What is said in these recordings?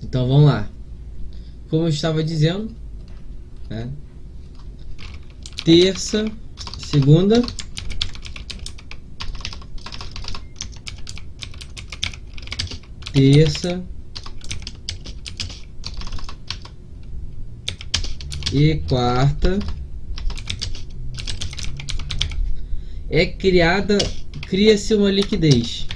Então vamos lá. Como eu estava dizendo, né? Terça, segunda, terça e quarta cria-se uma liquidez.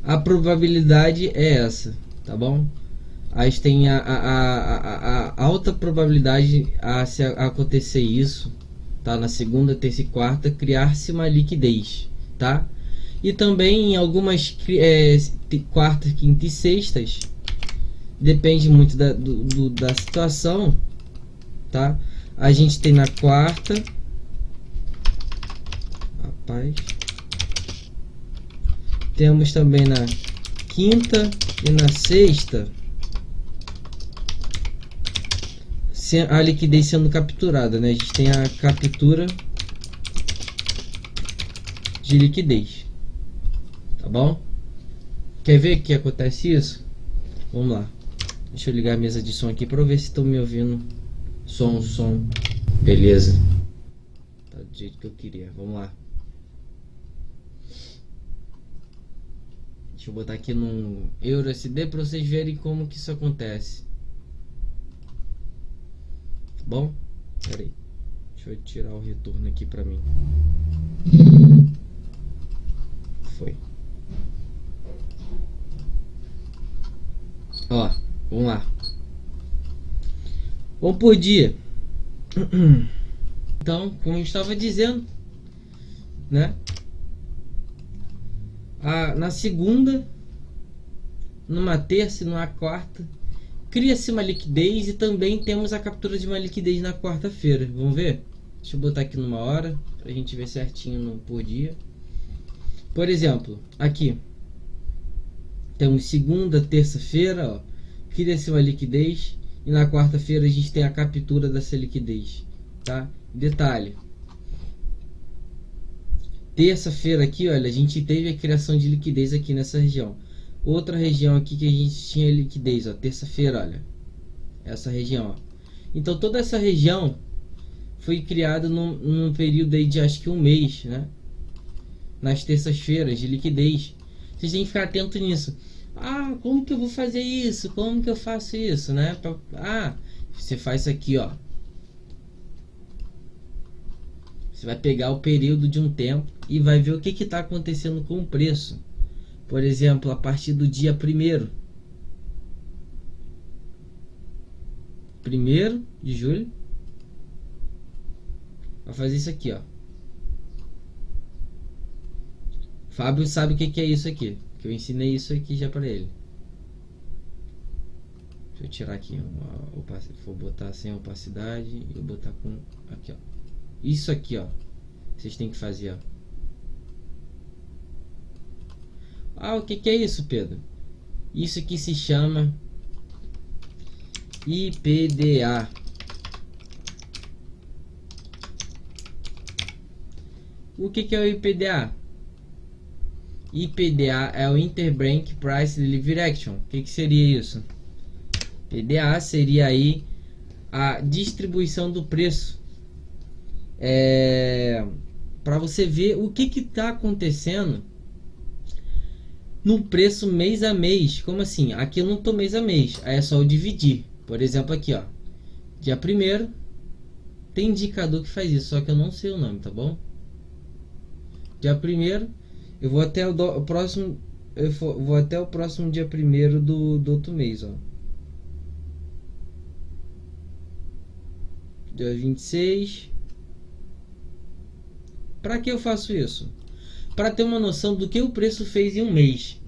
A probabilidade é essa, tá bom? A gente tem a alta probabilidade se acontecer isso, tá? Na segunda, terça e quarta, criar-se uma liquidez, tá? E também em algumas quartas, quinta e sextas, depende muito da situação, tá? A gente tem na quarta, rapaz, temos também na quinta e na sexta a liquidez sendo capturada, né? A gente tem a captura de liquidez, tá bom? Quer ver que acontece isso? Vamos lá. Deixa eu ligar a mesa de som aqui para ver se estão me ouvindo. Som. Beleza. Tá do jeito que eu queria. Vamos lá. Deixa eu botar aqui no EuroSD para vocês verem como que isso acontece. Tá bom? Pera aí. Deixa eu tirar o retorno aqui para mim. Foi. Ó, vamos lá. Vamos por dia. Então, como eu estava dizendo, né? Na segunda, numa terça e numa quarta, cria-se uma liquidez e também temos a captura de uma liquidez na quarta-feira. Vamos ver? Deixa eu botar aqui numa hora pra gente ver certinho por dia. Por exemplo, aqui temos segunda, terça-feira, ó, cria-se uma liquidez e na quarta-feira a gente tem a captura dessa liquidez, tá? Detalhe. Terça-feira aqui, olha, a gente teve a criação de liquidez aqui nessa região. Outra região aqui que a gente tinha liquidez, ó, terça-feira, olha. Essa região, ó. Então toda essa região foi criada num período aí de acho que um mês, né? Nas terças-feiras de liquidez. Vocês têm que ficar atento nisso. Ah, como que eu vou fazer isso? Como que eu faço isso, né? Você faz isso aqui, ó. Você vai pegar o período de um tempo e vai ver o que está acontecendo com o preço. Por exemplo, a partir do dia 1º de julho. Vai fazer isso aqui, ó. Fábio sabe o que é isso aqui, que eu ensinei isso aqui já para ele. Deixa eu tirar aqui, vou botar sem opacidade e botar com aqui, ó. Isso aqui, ó, vocês têm que fazer, ó. O que é isso, Pedro? Isso aqui se chama IPDA. O que é o IPDA? IPDA é o Interbank Price Delivery Action. O que seria isso? IPDA seria aí a distribuição do preço. Para você ver o que está acontecendo no preço mês a mês. Como assim? Aqui eu não estou mês a mês, aí é só eu dividir. Por exemplo, aqui, ó, dia 1º tem indicador que faz isso, só que eu não sei o nome, tá bom? Dia 1º eu vou até o próximo, vou até o próximo dia 1º do outro mês, ó. Dia 26. Para que eu faço isso? Para ter uma noção do que o preço fez em um mês.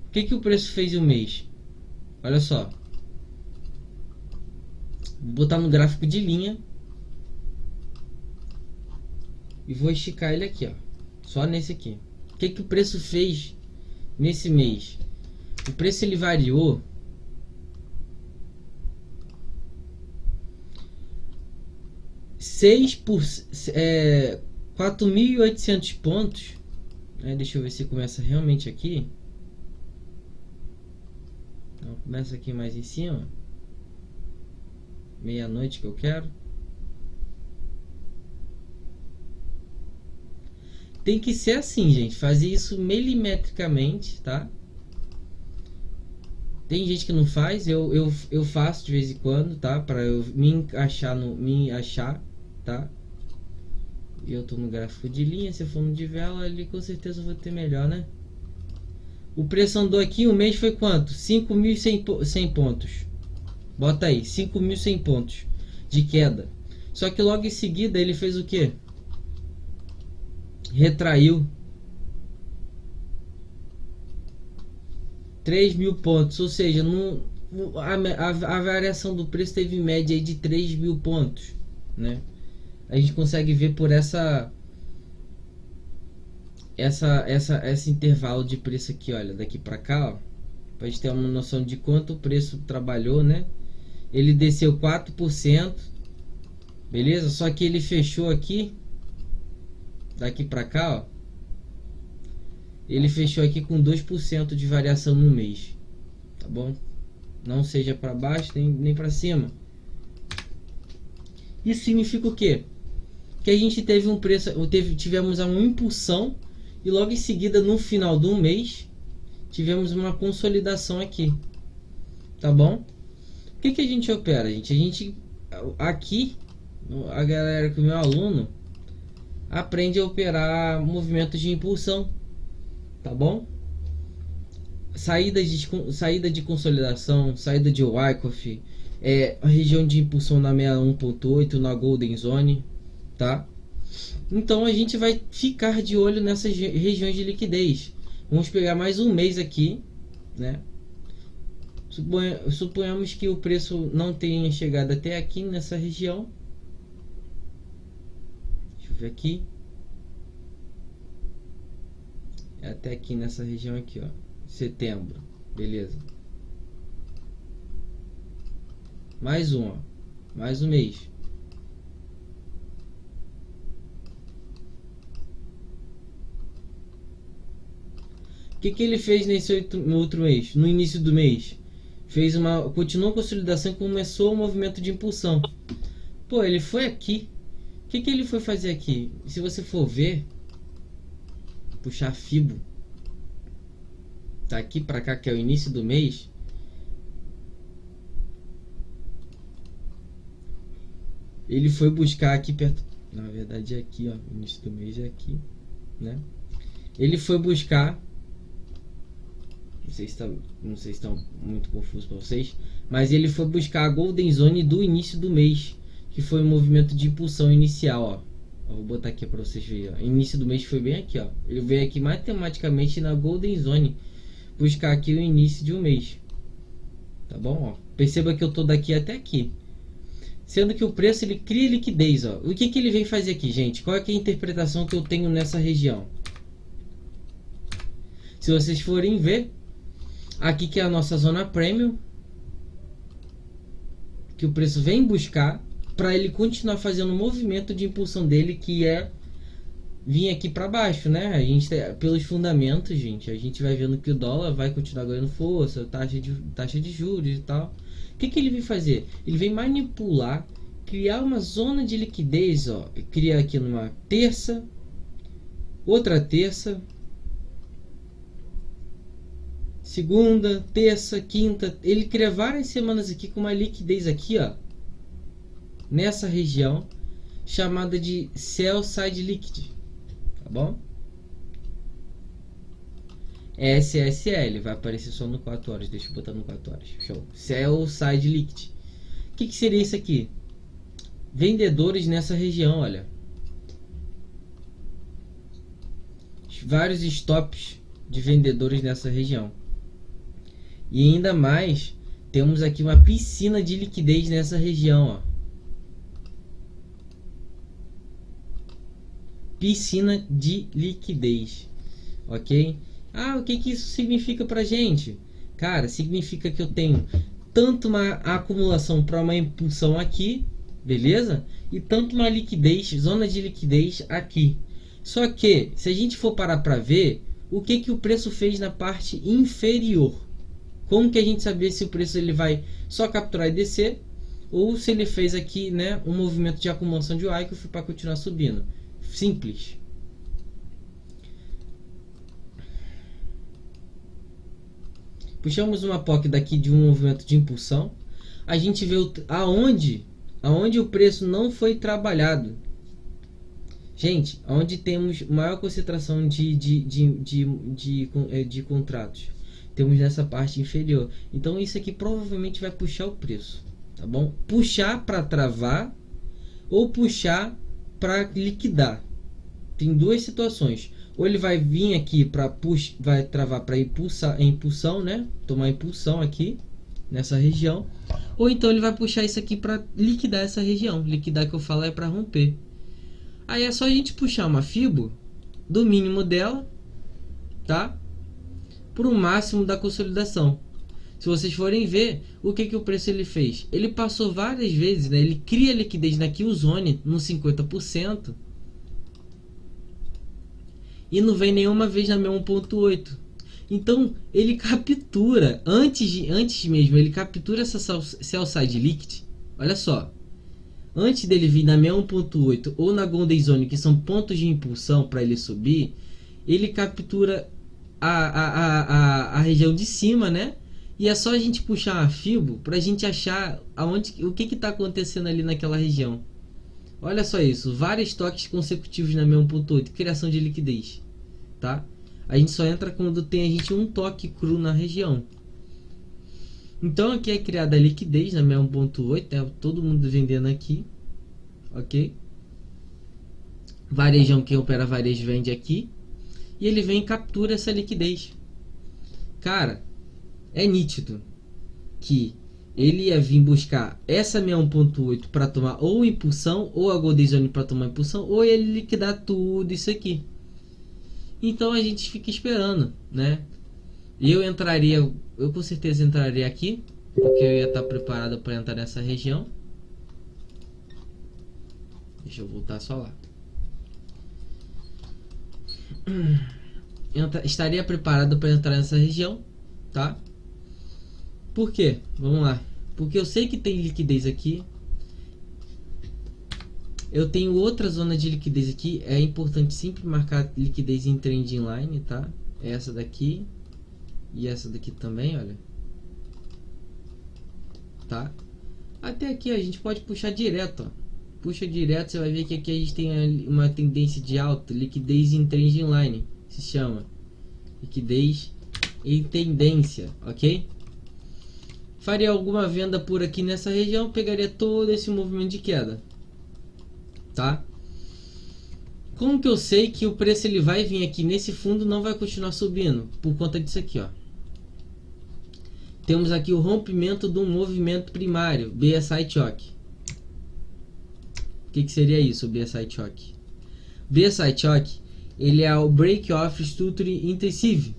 O que o preço fez em um mês? Olha só. Vou botar no gráfico de linha e vou esticar ele aqui, ó. Só nesse aqui. O que o preço fez nesse mês? O preço ele variou 6%, 4.800 pontos, né? Deixa eu ver se começa realmente aqui. Então, começa aqui mais em cima. Meia-noite que eu quero. Tem que ser assim, gente. Fazer isso milimetricamente, tá? Tem gente que não faz. Eu faço de vez em quando, tá? Para eu me achar, tá? Eu tô no gráfico de linha. Se eu for no de vela, ali com certeza eu vou ter melhor, né? O preço andou aqui, o mês foi quanto? 5.100 pontos. Bota aí, 5.100 pontos de queda. Só que logo em seguida ele fez o quê? Retraiu 3.000 pontos. Ou seja, a variação do preço teve média aí de 3.000 pontos, né? A gente consegue ver por esse intervalo de preço aqui, olha, daqui para cá, ó, pra gente ter uma noção de quanto o preço trabalhou, né? Ele desceu 4%, beleza? Só que ele fechou aqui, daqui para cá, ó, ele fechou aqui com 2% de variação no mês, tá bom? Não seja para baixo nem para cima. Isso significa o quê? Que a gente teve um preço, tivemos uma impulsão e logo em seguida, no final do mês, tivemos uma consolidação aqui, tá bom? O que a gente opera, gente? A gente aqui, a galera que é meu aluno aprende a operar movimentos de impulsão, tá bom? Saída de consolidação, saída de Wyckoff, a região de impulsão na 61.8, na Golden Zone, tá? Então a gente vai ficar de olho nessas regiões de liquidez. Vamos pegar mais um mês aqui, né? Suponhamos que o preço não tenha chegado até aqui nessa região. Deixa eu ver aqui. Até aqui nessa região aqui, ó. Setembro, beleza. Mais um, ó. Mais um mês. O que ele fez no outro mês? No início do mês, continuou a consolidação e começou o movimento de impulsão. Pô, ele foi aqui. O que ele foi fazer aqui? Se você for ver, puxar a Fibo, tá aqui para cá, que é o início do mês. Ele foi buscar aqui perto, na verdade é aqui, ó, o início do mês é aqui, né? Ele foi buscar, não sei se está muito confuso para vocês, mas ele foi buscar a Golden Zone do início do mês, que foi o movimento de impulsão inicial, ó. Eu vou botar aqui para vocês verem, ó. Início do mês foi bem aqui, ó. Ele veio aqui matematicamente na Golden Zone buscar aqui o início de um mês, tá bom? Ó, perceba que eu tô daqui até aqui, sendo que o preço ele cria liquidez, ó. O que ele vem fazer aqui, gente? Qual é a interpretação que eu tenho nessa região? Se vocês forem ver, aqui que é a nossa zona premium, que o preço vem buscar para ele continuar fazendo o movimento de impulsão dele, que é vir aqui para baixo, né? A gente pelos fundamentos, gente, a gente vai vendo que o dólar vai continuar ganhando força, taxa de juros e tal. O que ele vem fazer? Ele vem manipular, criar uma zona de liquidez, ó. Cria aqui numa terça, outra terça, segunda, terça, quinta. Ele cria várias semanas aqui com uma liquidez aqui, ó, nessa região chamada de Sell Side Liquid, tá bom? SSL vai aparecer só no 4 horas. Deixa eu botar no 4 horas. Show. Sell Side Liquid. O que seria isso aqui? Vendedores nessa região, olha. Vários stops de vendedores nessa região. E ainda mais, temos aqui uma piscina de liquidez nessa região, ó. Piscina de liquidez, ok? Ah, o que isso significa pra gente? Cara, significa que eu tenho tanto uma acumulação para uma impulsão aqui, beleza? E tanto uma liquidez, zona de liquidez aqui. Só que, se a gente for parar para ver, o que o preço fez na parte inferior? Como que a gente sabia se o preço ele vai só capturar e descer, ou se ele fez aqui, né, um movimento de acumulação de Wyckoff para continuar subindo? Simples. Puxamos uma POC daqui de um movimento de impulsão. A gente vê aonde o preço não foi trabalhado. Gente, onde temos maior concentração de contratos? Temos nessa parte inferior. Então isso aqui provavelmente vai puxar o preço, tá bom? Puxar para travar ou puxar para liquidar. Tem duas situações. Ou ele vai vir aqui para vai travar para impulsão, né? Tomar impulsão aqui nessa região. Ou então ele vai puxar isso aqui para liquidar essa região. Liquidar que eu falo é para romper. Aí é só a gente puxar uma fibo do mínimo dela, tá? Para o máximo da consolidação. Se vocês forem ver, o que o preço ele fez? Ele passou várias vezes, né? Ele cria liquidez na Kill Zone no 50%. E não vem nenhuma vez na 1.8. Então ele captura, antes mesmo, ele captura essa sell side liquid. Olha só. Antes dele vir na 1.8 ou na Golden Zone, que são pontos de impulsão para ele subir, ele captura a região de cima, né? E é só a gente puxar a Fibo para a gente achar o que está acontecendo ali naquela região. Olha só isso, vários toques consecutivos na 1.8, criação de liquidez, tá? A gente só entra quando tem um toque cru na região. Então aqui é criada a liquidez na 1.8, né? Todo mundo vendendo aqui, ok? Varejão, que opera varejo, vende aqui. E ele vem e captura essa liquidez. Cara, é nítido que ele ia vir buscar essa 1.8 para tomar ou impulsão, ou a Golden Zone para tomar impulsão, ou ele liquidar tudo isso aqui. Então a gente fica esperando, né? Eu com certeza entraria aqui, porque eu ia estar preparado para entrar nessa região. Deixa eu voltar só lá. Estaria preparado para entrar nessa região, tá? Por quê? Vamos lá. Porque eu sei que tem liquidez aqui. Eu tenho outra zona de liquidez aqui. É importante sempre marcar liquidez em trend line, tá? Essa daqui e essa daqui também, olha. Tá? Até aqui a gente pode puxar direto, ó. Puxa direto, você vai ver que aqui a gente tem uma tendência de alta. Liquidez em trend line se chama. Liquidez em tendência, ok? Faria alguma venda por aqui nessa região, pegaria todo esse movimento de queda, tá? Como que eu sei que o preço ele vai vir aqui nesse fundo, não vai continuar subindo? Por conta disso aqui, ó. Temos aqui o rompimento de um movimento primário, BSI Choke. O que seria isso, o BSI Choke? BSI Choke, ele é o Break Off Structure Intensive,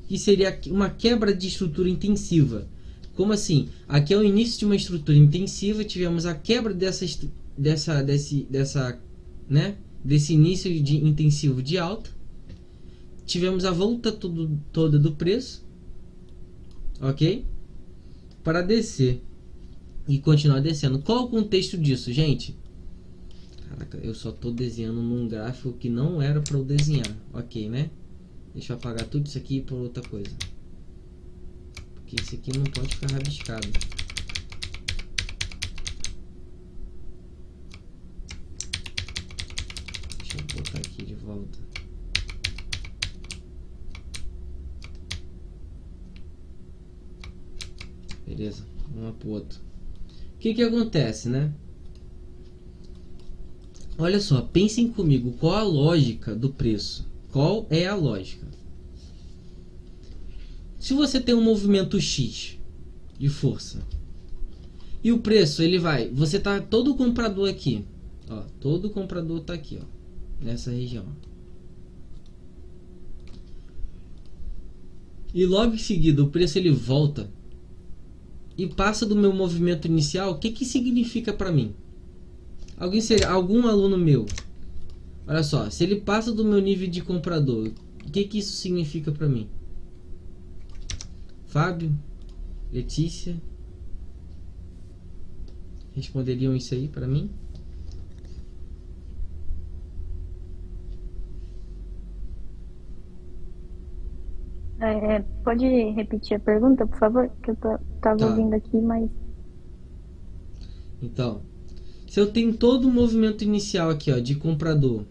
que seria uma quebra de estrutura intensiva. Como assim? Aqui é o início de uma estrutura intensiva, tivemos a quebra desse início de intensivo de alta, tivemos a volta toda do preço, ok? Para descer e continuar descendo. Qual o contexto disso, gente? Caraca, eu só estou desenhando num gráfico que não era para eu desenhar, ok, né? Deixa eu apagar tudo isso aqui por outra coisa. Esse aqui não pode ficar rabiscado. Deixa eu botar aqui de volta. Beleza, um pro outro. O que acontece, né? Olha só, pensem comigo, qual a lógica do preço? Qual é a lógica? Se você tem um movimento X de força e o preço ele vai, você tá todo comprador aqui, ó, todo comprador tá aqui, ó, nessa região. E logo em seguida o preço ele volta e passa do meu movimento inicial. O que significa para mim? Algum aluno meu Olha só, se ele passa do meu nível de comprador, o que que isso significa para mim? Fábio, Letícia, responderiam isso aí para mim? Pode repetir a pergunta, por favor? Que eu tava Tá. ouvindo aqui, mas Então, se eu tenho todo o movimento inicial aqui, ó, de comprador,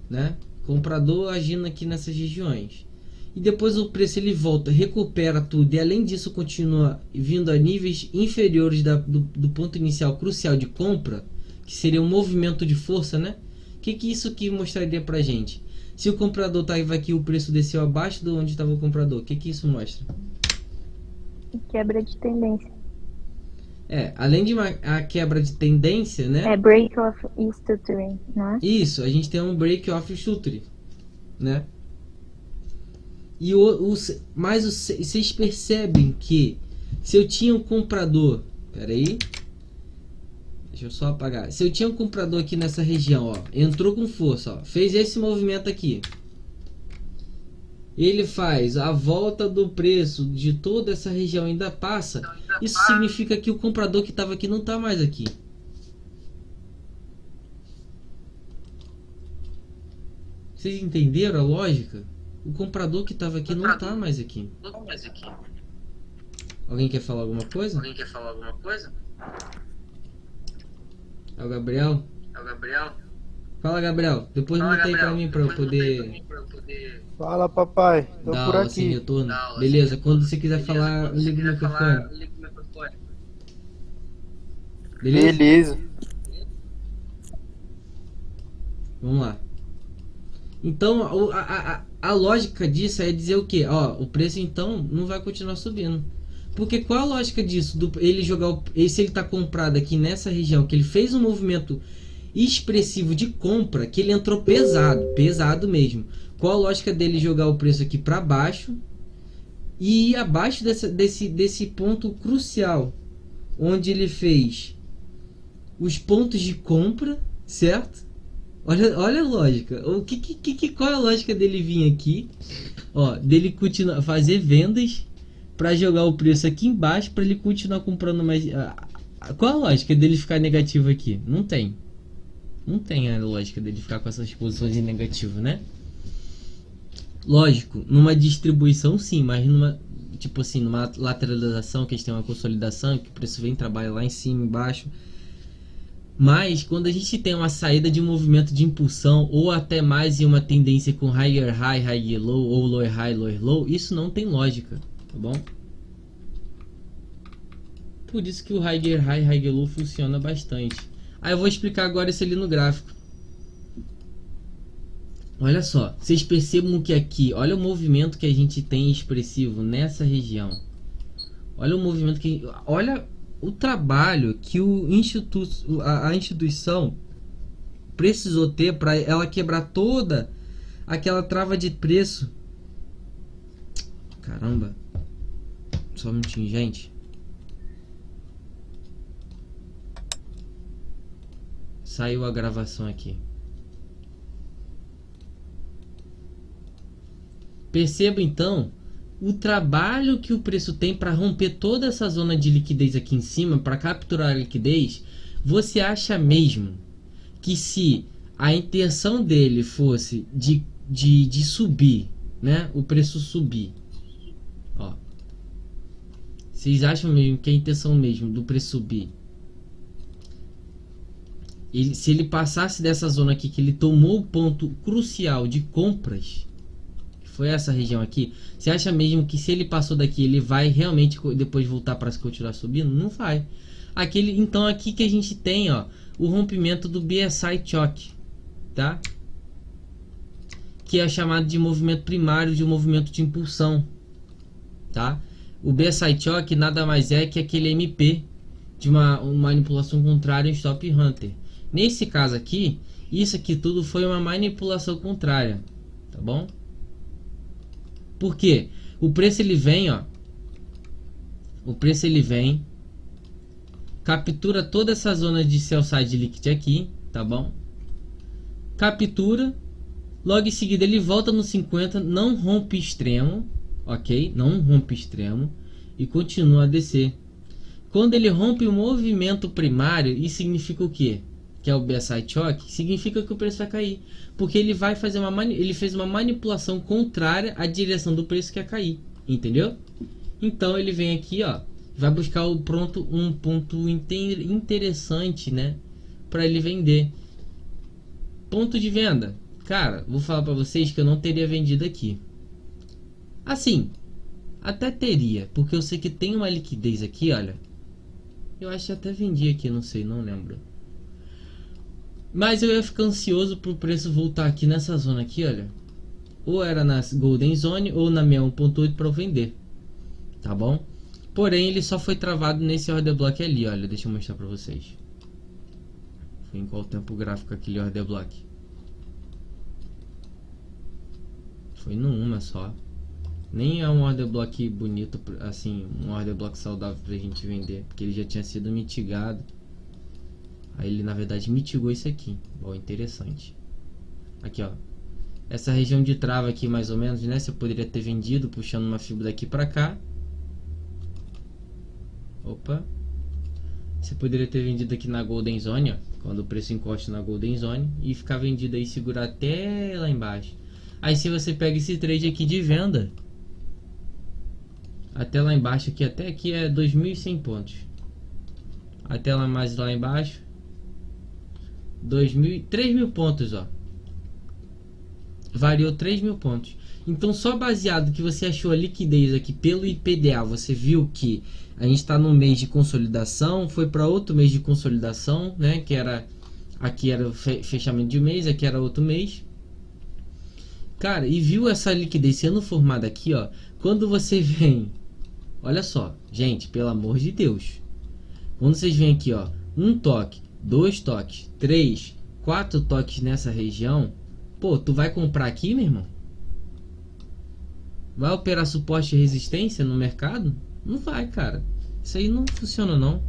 né? Comprador agindo aqui nessas regiões. E depois o preço ele volta, recupera tudo e além disso continua vindo a níveis inferiores do ponto inicial crucial de compra, que seria um movimento de força, né? O que isso aqui mostraria pra gente? Se o comprador estava aqui, o preço desceu abaixo de onde estava o comprador, o que isso mostra? quebra de tendência. Além de a quebra de tendência, né? Break of structuring, não é? Isso, a gente tem um break off structure, né? E mas vocês percebem que se eu tinha um comprador, peraí, deixa eu só apagar. Se eu tinha um comprador aqui nessa região, ó, entrou com força, ó, fez esse movimento aqui. Ele faz a volta do preço de toda essa região ainda passa. Isso significa que o comprador que estava aqui não está mais aqui. Vocês entenderam a lógica? O comprador que estava aqui não está mais aqui. Alguém quer falar alguma coisa? É o Gabriel? Fala, Gabriel. Depois muta aí pra mim pra eu poder Fala, papai. Tô dar por aula sem aqui. retorno. Beleza, quando você quiser falar, liga o microfone. Beleza? Beleza. Vamos lá. Então, a lógica disso é dizer o quê? Ó, o preço então não vai continuar subindo. Porque qual a lógica disso? Ele jogar se ele está comprado aqui nessa região, que ele fez um movimento expressivo de compra, que ele entrou pesado, pesado mesmo. Qual a lógica dele jogar o preço aqui para baixo e ir abaixo desse ponto crucial, onde ele fez os pontos de compra, certo? Olha a lógica. Qual é a lógica dele vir aqui? Ó, dele continuar fazer vendas para jogar o preço aqui embaixo para ele continuar comprando mais. Qual a lógica dele ficar negativo aqui? Não tem. Não tem a lógica dele ficar com essas posições em negativo, né? Lógico, numa distribuição sim, mas numa tipo assim, numa lateralização que a gente tem uma consolidação, que o preço vem trabalha lá em cima, embaixo. Mas quando a gente tem uma saída de movimento de impulsão ou até mais em uma tendência com higher high, higher low ou lower high, lower low, isso não tem lógica, tá bom? Por isso que o higher high, higher low funciona bastante. Aí eu vou explicar agora isso ali no gráfico. Olha só, vocês percebam que aqui, olha o movimento que a gente tem expressivo nessa região. Olha o movimento que, olha o trabalho que a instituição precisou ter para ela quebrar toda aquela trava de preço. Caramba. Só um minutinho, gente. Saiu a gravação aqui. Perceba então o trabalho que o preço tem para romper toda essa zona de liquidez aqui em cima, para capturar a liquidez. Você acha mesmo que se a intenção dele fosse de subir, né, o preço subir, ó, vocês acham mesmo que a intenção mesmo do preço subir, se ele passasse dessa zona aqui, que ele tomou o ponto crucial de compras, foi essa região aqui, você acha mesmo que se ele passou daqui ele vai realmente depois voltar para continuar subindo? Não vai. Então aqui que a gente tem, ó, o rompimento do BSI choque, tá? Que é chamado de movimento primário de um movimento de impulsão, tá? O BSI choque nada mais é que aquele MP de uma manipulação contrária em Stop Hunter. Nesse caso aqui, isso aqui tudo foi uma manipulação contrária, tá bom? Por quê? O preço ele vem, ó. O preço ele vem, captura toda essa zona de sell side liquid aqui, tá bom? captura, logo em seguida ele volta no 50, não rompe extremo, ok? Não rompe extremo e continua a descer. Quando ele rompe o movimento primário, isso significa o quê? Que é o BSI Choke, significa que o preço vai cair, porque ele vai fazer ele fez uma manipulação contrária à direção do preço que ia cair, entendeu? Então ele vem aqui, ó, vai buscar um ponto interessante, né, para ele vender. Ponto de venda, cara, vou falar para vocês que eu não teria vendido aqui. Assim, até teria, porque eu sei que tem uma liquidez aqui, olha. Eu acho que até vendi aqui, não sei, não lembro. Mas eu ia ficar ansioso pro preço voltar aqui nessa zona aqui, olha. Ou era na Golden Zone ou na 61.8 para eu vender. Tá bom? Porém, ele só foi travado nesse order block ali, olha. Deixa eu mostrar para vocês. Foi em qual tempo gráfico aquele order block? Foi no 1 só. Nem é um order block bonito, assim, um order block saudável pra gente vender, porque ele já tinha sido mitigado. Aí ele na verdade mitigou isso aqui. Bom, interessante. Aqui, ó. Essa região de trava aqui mais ou menos, né? Você poderia ter vendido puxando uma fibra daqui pra cá. Opa. Você poderia ter vendido aqui na Golden Zone, ó, quando o preço encosta na Golden Zone, e ficar vendido aí, segurar até lá embaixo. Aí se você pega esse trade aqui de venda até lá embaixo aqui, até aqui é 2.100 pontos. Até lá mais lá embaixo 3.000 pontos, ó. Variou 3.000 pontos. Então só baseado que você achou a liquidez aqui pelo IPDA, você viu que a gente está no mês de consolidação, foi para outro mês de consolidação, né? Que era aqui era o fechamento de mês, aqui era outro mês. Cara, e viu essa liquidez sendo formada aqui, ó. Quando você vem, olha só, gente, pelo amor de Deus. Quando vocês vêm aqui, ó, um toque, 2 toques, 3, 4 toques nessa região, pô, tu vai comprar aqui, meu irmão? Vai operar suporte e resistência no mercado? Não vai, cara. Isso aí não funciona, não.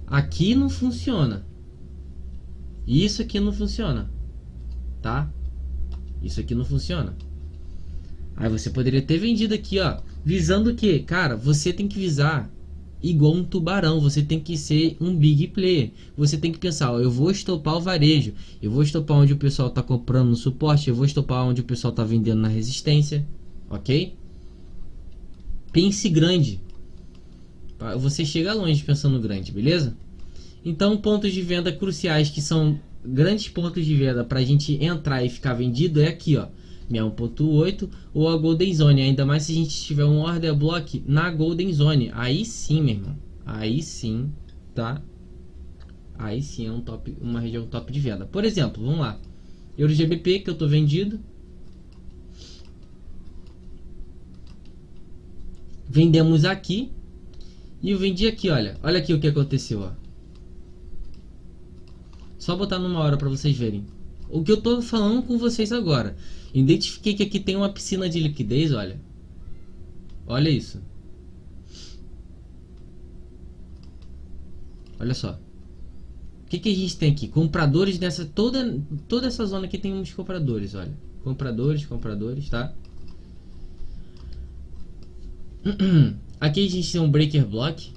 Aqui não funciona. Isso aqui não funciona, tá? Isso aqui não funciona. Aí você poderia ter vendido aqui, ó, visando o que? Cara, você tem que visar igual um tubarão. Você tem que ser um big player. Você tem que pensar, ó, eu vou estopar o varejo, eu vou estopar onde o pessoal tá comprando no suporte, eu vou estopar onde o pessoal tá vendendo na resistência, ok? Pense grande. Você chega longe pensando grande, beleza? Então, pontos de venda cruciais, que são grandes pontos de venda para a gente entrar e ficar vendido, é aqui, ó, 61.8 ou a Golden Zone. Ainda mais se a gente tiver um order block na Golden Zone. Aí sim, meu irmão. Aí sim, tá? Aí sim é uma região top de venda. Por exemplo, vamos lá. Euro GBP que eu tô vendido. Vendemos aqui. E eu vendi aqui, olha. Olha aqui o que aconteceu, ó. Só botar numa hora para vocês verem. O que eu tô falando com vocês agora. Identifiquei que aqui tem uma piscina de liquidez, olha. Olha isso. Olha só. O que a gente tem aqui? Compradores nessa... Toda essa zona aqui tem uns compradores, olha. Compradores, tá? Aqui a gente tem um breaker block.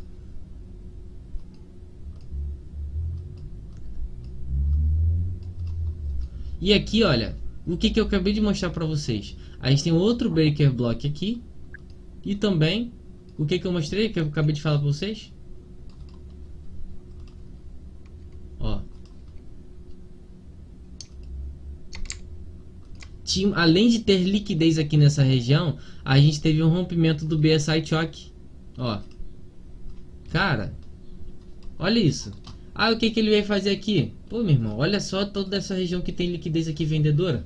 E aqui, olha, o que eu acabei de mostrar para vocês. A gente tem outro breaker block aqui. E também, o que eu mostrei, que eu acabei de falar para vocês. Ó. Além de ter liquidez aqui nessa região, a gente teve um rompimento do BSI Choke. Ó. Cara, olha isso. Ah, o que ele vai fazer aqui? Pô, meu irmão, olha só toda essa região que tem liquidez aqui vendedora.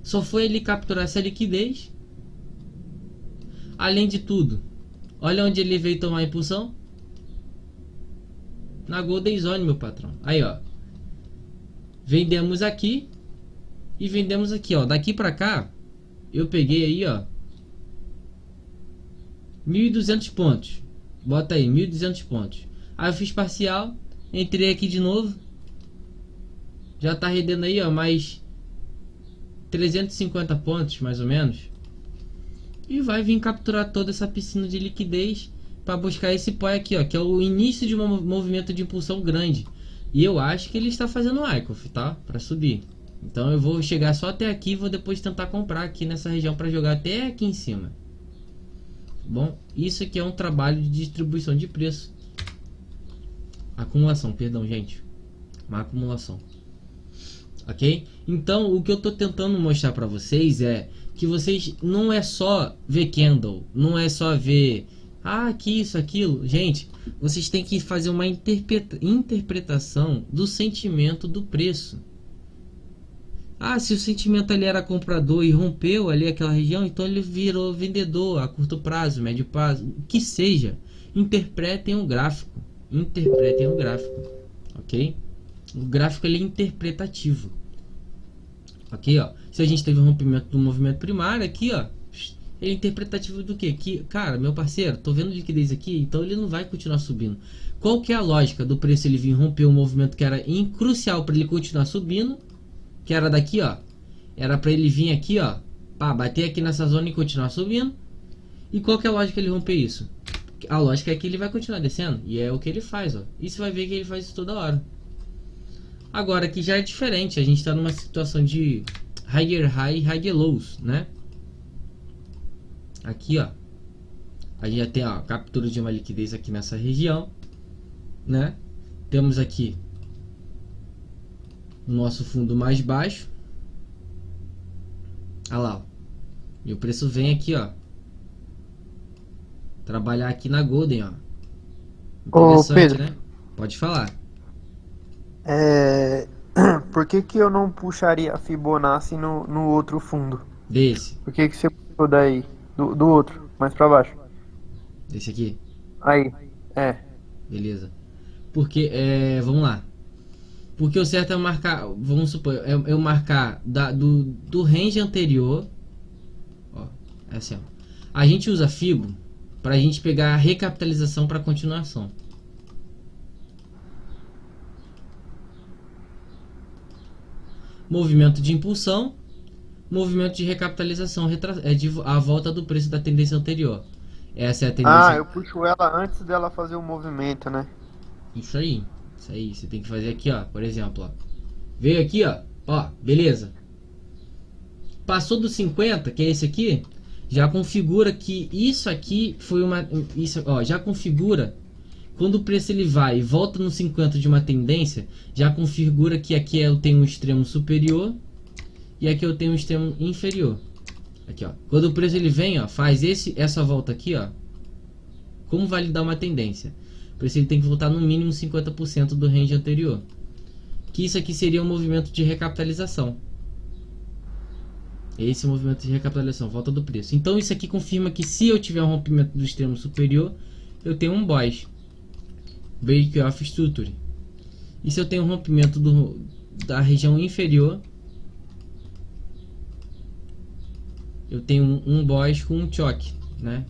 Só foi ele capturar essa liquidez. Além de tudo, olha onde ele veio tomar impulsão. Na Golden Zone, meu patrão. Aí, ó. Vendemos aqui. E vendemos aqui, ó. Daqui pra cá, eu peguei aí, ó, 1.200 pontos. Bota aí, 1.200 pontos. Aí eu fiz parcial, entrei aqui de novo. Já tá rendendo aí, ó, mais 350 pontos, mais ou menos. E vai vir capturar toda essa piscina de liquidez para buscar esse POI aqui, ó, que é o início de um movimento de impulsão grande. E eu acho que ele está fazendo Wyckoff, tá? Para subir. Então eu vou chegar só até aqui e vou depois tentar comprar aqui nessa região para jogar até aqui em cima. Bom, isso aqui é um trabalho de distribuição de preço. Acumulação, perdão, gente. Uma acumulação. Ok? Então o que eu tô tentando mostrar para vocês é que vocês não é só ver candle, não é só ver aqui isso, aquilo. Gente, vocês têm que fazer uma interpretação do sentimento do preço. Se o sentimento ali era comprador e rompeu ali aquela região, então ele virou vendedor a curto prazo, médio prazo, o que seja. Interpretem o gráfico. Interpretem o gráfico. Ok? O gráfico ele é interpretativo. Ok, ó. Se a gente teve um rompimento do movimento primário aqui, ó, ele é interpretativo do quê? Que, cara, meu parceiro, tô vendo liquidez aqui, então ele não vai continuar subindo. Qual que é a lógica do preço ele vir romper um movimento que era crucial para ele continuar subindo? Que era daqui, ó. Era para ele vir aqui, ó, pá, bater aqui nessa zona e continuar subindo. E qual que é a lógica ele romper isso? A lógica é que ele vai continuar descendo. E é o que ele faz, ó. E você vai ver que ele faz isso toda hora. Agora aqui já é diferente. A gente está numa situação de higher high, higher lows, né? Aqui, ó, a gente já tem, ó, captura de uma liquidez aqui nessa região, né? Temos aqui o nosso fundo mais baixo. Olha lá, ó. E o preço vem aqui, ó, trabalhar aqui na Golden, ó. Interessante, Pedro, né? Pode falar. Por que eu não puxaria a Fibonacci no outro fundo? Desse. Por que você puxou daí? Do outro, mais pra baixo. Desse aqui. Aí, Beleza. Porque, vamos lá. Porque o certo é marcar, vamos supor, eu marcar do range anterior. Ó, é assim, ó. A gente usa Fibo para a gente pegar a recapitalização para continuação. Movimento de impulsão, movimento de recapitalização, a volta do preço da tendência anterior. Essa é a tendência. eu puxo ela antes dela fazer o movimento, né? Isso aí, você tem que fazer aqui, ó, por exemplo, ó. Veio aqui, ó, beleza. Passou dos 50, que é esse aqui, já configura que isso aqui foi já configura quando o preço ele vai e volta no 50 de uma tendência, já configura que aqui eu tenho um extremo superior e aqui eu tenho um extremo inferior. Aqui, ó. Quando o preço ele vem, ó, faz essa volta aqui, ó, como validar uma tendência. O preço ele tem que voltar no mínimo 50% do range anterior. Que isso aqui seria um movimento de recapitalização. Esse movimento de recapitalização, volta do preço. Então isso aqui confirma que se eu tiver um rompimento do extremo superior, eu tenho um BOS, Break Off Structure. E se eu tenho um rompimento da região inferior, eu tenho um BOS com um choque, né?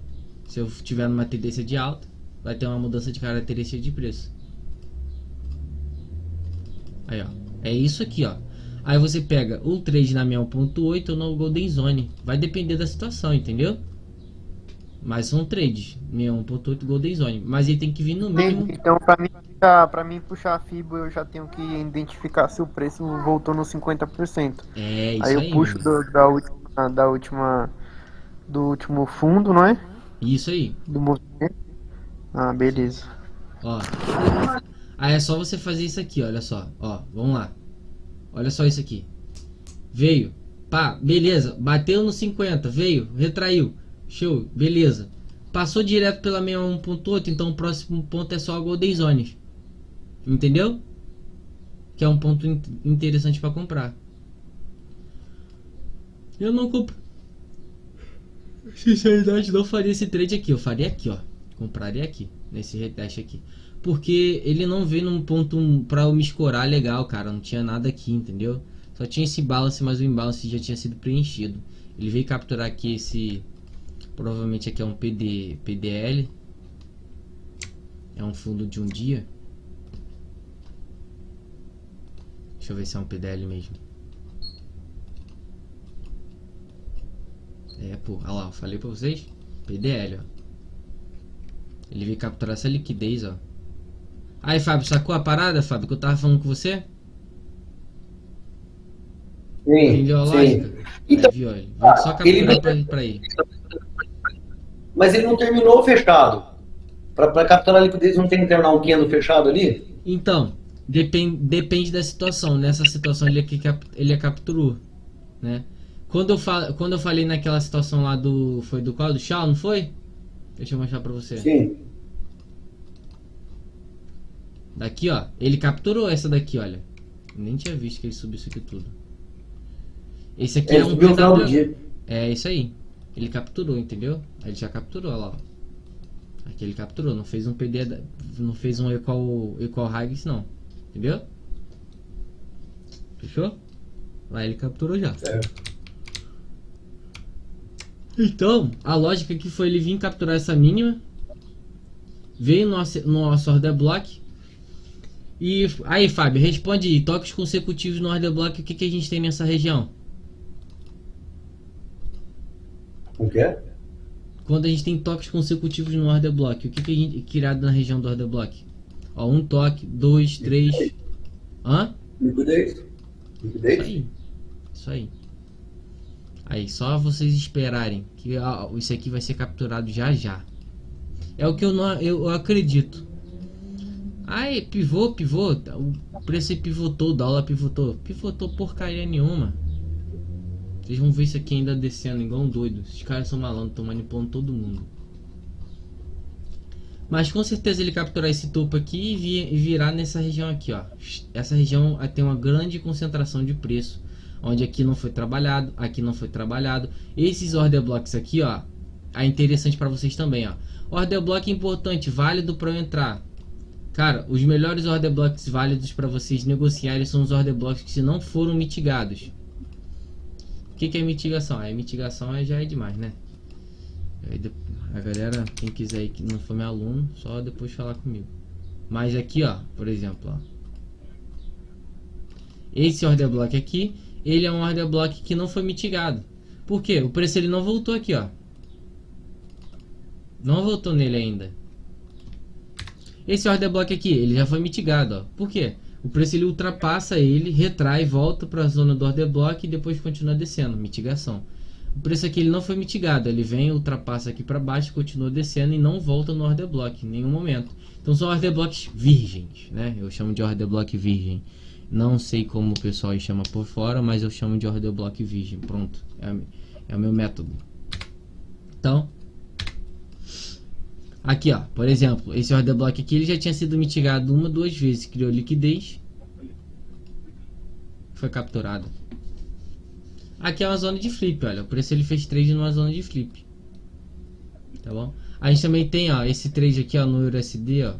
Se eu tiver numa tendência de alta, vai ter uma mudança de característica de preço. Aí, ó, é isso aqui, ó. Aí você pega o trade na minha 1.8 ou no Golden Zone. Vai depender da situação, entendeu? Mas são trades, minha 1.8 Golden Zone. Mas ele tem que vir no mínimo. Então pra mim puxar a FIBO eu já tenho que identificar se o preço voltou no 50%. É isso aí. Eu puxo do último fundo, não é? Isso aí. Do movimento. Beleza. Ó. Aí é só você fazer isso aqui, olha só. Ó, vamos lá. Olha só isso aqui. Veio. Pá, beleza. Bateu no 50, veio, retraiu. Show, beleza. Passou direto pela 61.8, então o próximo ponto é só a Golden Zones. Entendeu? Que é um ponto interessante para comprar. Eu não compro. Sinceridade, não faria esse trade aqui. Eu faria aqui, ó. Compraria aqui, nesse reteste aqui. Porque ele não veio num ponto pra eu me escorar legal, cara. Não tinha nada aqui, entendeu? Só tinha esse balance, mas o imbalance já tinha sido preenchido. Ele veio capturar aqui esse... Provavelmente aqui é um PDL. É um fundo de um dia. Deixa Deixa eu ver se é um PDL mesmo. É, pô, olha lá, eu falei pra vocês. PDL, ó. Ele veio capturar essa liquidez, ó. Aí, Fábio, sacou a parada, Fábio, que eu tava falando com você? Sim, Entendeu a sim. lógica? Então, Aí, viu, ele veio só capturar pra ir. mas ele não terminou fechado. Para capturar a liquidez não tem que terminar um candle fechado ali? Então, depende da situação. Nessa situação ele capturou, né? Quando eu falei naquela situação lá do... Foi do qual? Do Shaw, não foi? Deixa eu mostrar pra você. Sim. Daqui, ó. Ele capturou essa daqui, olha. Eu nem tinha visto que ele subiu isso aqui tudo. Esse aqui é um subiu no final do PW. dia. É isso aí. Ele capturou, entendeu? Ele já capturou, olha lá, ó. Aqui ele capturou, não fez um PD, não fez um equal Higgs, não. Entendeu? Fechou? Lá ele capturou já. Então, a lógica que foi ele vir capturar essa mínima. Veio no nosso order block. E aí, Fábio, responde aí. Toques consecutivos no order block, o que a gente tem nessa região? O que é? Quando a gente tem toques consecutivos no order block, o que a gente criado na região do order block? Ó, um toque, 2, 3. Hã? Liquidez. Isso aí. Isso aí. Aí, só vocês esperarem que isso aqui vai ser capturado já já. É o que eu acredito. Ai, pivô. O preço pivotou, o dólar pivotou. Pivotou porcaria nenhuma. Vocês vão ver isso aqui ainda descendo igual um doido. Esses caras são malandros, estão manipulando todo mundo. Mas com certeza ele capturar esse topo aqui e virar nessa região aqui, ó. Essa região tem uma grande concentração de preço. Onde aqui não foi trabalhado, aqui não foi trabalhado. Esses order blocks aqui, ó, é interessante para vocês também, ó. Order block importante, válido para eu entrar. Cara, os melhores order blocks válidos para vocês negociarem são os order blocks que não foram mitigados. O que é mitigação? A mitigação já é demais, né? Aí, a galera, quem quiser aí que não for meu aluno, só depois falar comigo. Mas aqui, ó, por exemplo, ó. Esse order block aqui, ele é um order block que não foi mitigado. Por quê? O preço ele não voltou aqui, ó. Não voltou nele ainda. Esse order block aqui, ele já foi mitigado, ó. Por quê? O preço ele ultrapassa ele, retrai, volta para a zona do order block e depois continua descendo, mitigação. O preço aqui ele não foi mitigado, ele vem, ultrapassa aqui para baixo, continua descendo e não volta no order block em nenhum momento. Então são order blocks virgens, né? Eu chamo de order block virgem. Não sei como o pessoal aí chama por fora, mas eu chamo de order block virgem. Pronto, é o meu método. Então, aqui, ó, por exemplo, esse order block aqui ele já tinha sido mitigado uma, duas vezes, criou liquidez, foi capturado. Aqui é uma zona de flip, olha, o preço ele fez trade numa zona de flip, tá bom? A gente também tem, ó, esse trade aqui, ó, no USD, ó.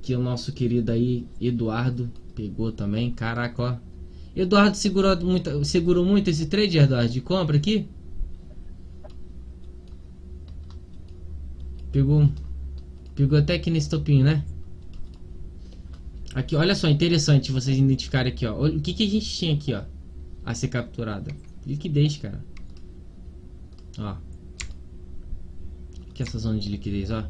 Que o nosso querido aí Eduardo pegou também, caraca, ó. Eduardo segurou muito esse trade, Eduardo, de compra aqui. Pegou até aqui nesse topinho, né? Aqui, olha só, interessante vocês identificarem aqui, ó. O que a gente tinha aqui, ó, a ser capturada? Liquidez, cara. Ó. Aqui essa zona de liquidez, ó.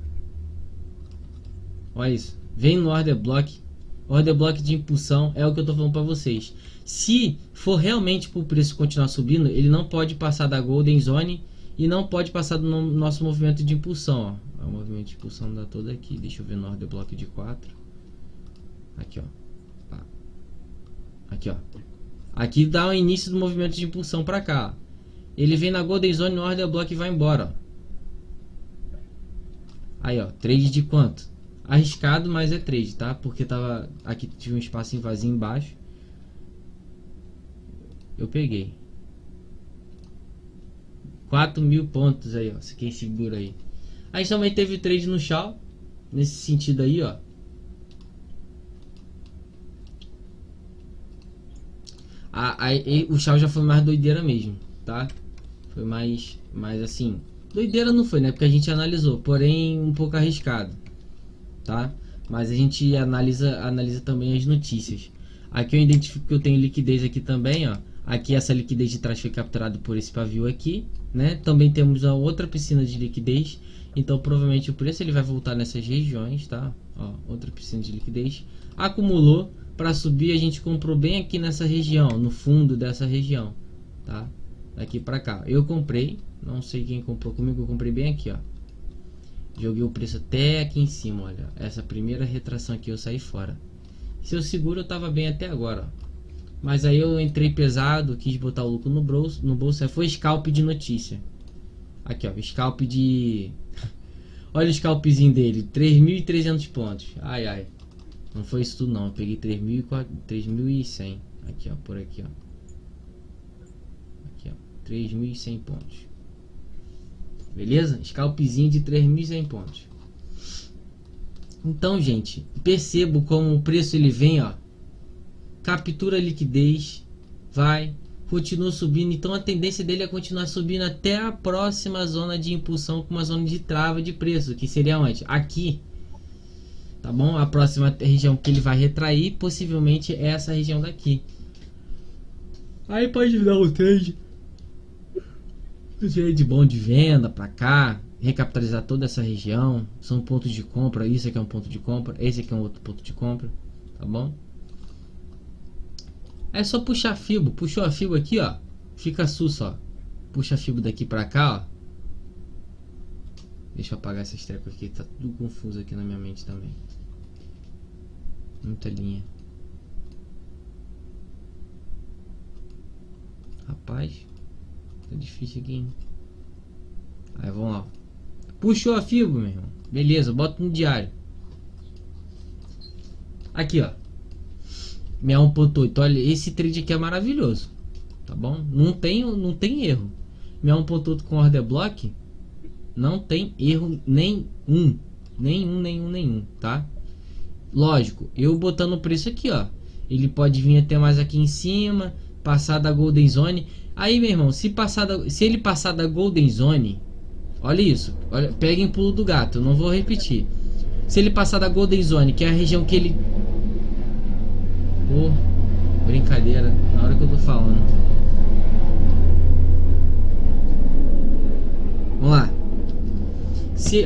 Olha isso. Vem no order block. Order block de impulsão é o que eu tô falando para vocês. Se for realmente para o preço continuar subindo, ele não pode passar da Golden Zone e não pode passar do nosso movimento de impulsão, ó. O movimento de impulsão dá todo aqui. Deixa eu ver no order block de 4. Aqui, ó. Tá. Aqui, ó. Aqui dá o início do movimento de impulsão para cá. Ele vem na Golden Zone no order block e vai embora, ó. Aí, ó. Trade de quanto? Arriscado, mas é trade, tá? Porque tava aqui, tinha um espaço vazio embaixo. Eu peguei 4.000 pontos aí, ó. Quem segura aí. A gente também teve trade no Shaw, nesse sentido aí, ó. O Shaw já foi mais doideira mesmo, tá? Foi mais assim, doideira não foi, né? Porque a gente analisou, porém um pouco arriscado. tá? Mas a gente analisa também as notícias. Aqui eu identifico que eu tenho liquidez aqui também, ó. Aqui essa liquidez de trás foi capturada por esse pavio aqui, né? Também temos a outra piscina de liquidez. Então provavelmente o preço ele vai voltar nessas regiões, tá? Ó, outra piscina de liquidez. Acumulou, para subir a gente comprou bem aqui nessa região, no fundo dessa região, tá? Daqui para cá. Eu comprei, não sei quem comprou comigo, eu comprei bem aqui, ó. Joguei o preço até aqui em cima, olha. Essa primeira retração aqui eu saí fora. Se eu seguro eu tava bem até agora, ó. Mas aí eu entrei pesado, quis botar o lucro no bolso, aí foi scalp de notícia. Aqui, ó, scalp de... Olha o scalpzinho dele, 3.300 pontos. Ai, ai. Não foi isso tudo não, eu peguei 3.100. Aqui, ó, por aqui, ó. Aqui, ó, 3.100 pontos. Beleza? Scalpzinho de 3.100 pontos. Então, gente, percebo como o preço ele vem, ó. Captura a liquidez, vai, continua subindo. Então a tendência dele é continuar subindo até a próxima zona de impulsão, com uma zona de trava de preço, que seria onde? Aqui, tá bom? A próxima região que ele vai retrair possivelmente é essa região daqui. Aí pode dar um trade bom de venda para cá, recapitalizar toda essa região. São pontos de compra. Isso aqui é um ponto de compra, esse aqui é um outro ponto de compra, tá bom? É só puxar a fibo. Puxou a fibo aqui, ó, fica sus, ó. Puxa a fibo daqui pra cá, ó. Deixa eu apagar essas trecas aqui, tá tudo confuso aqui na minha mente também. Muita linha. Rapaz, tá difícil aqui, hein? Aí vamos lá. Puxou a fibo, meu irmão. Beleza, bota no diário. Aqui, ó. 61.8, olha, esse trade aqui é maravilhoso, tá bom? Não tem erro. 61.8 com order block, não tem erro nenhum, tá? Lógico, eu botando o preço aqui, ó, ele pode vir até mais aqui em cima, passar da Golden Zone. Aí, meu irmão, se ele passar da Golden Zone, olha isso, olha, pega em pulo do gato, eu não vou repetir. Se ele passar da Golden Zone, que é a região que ele... brincadeira, na hora que eu tô falando. Vamos lá.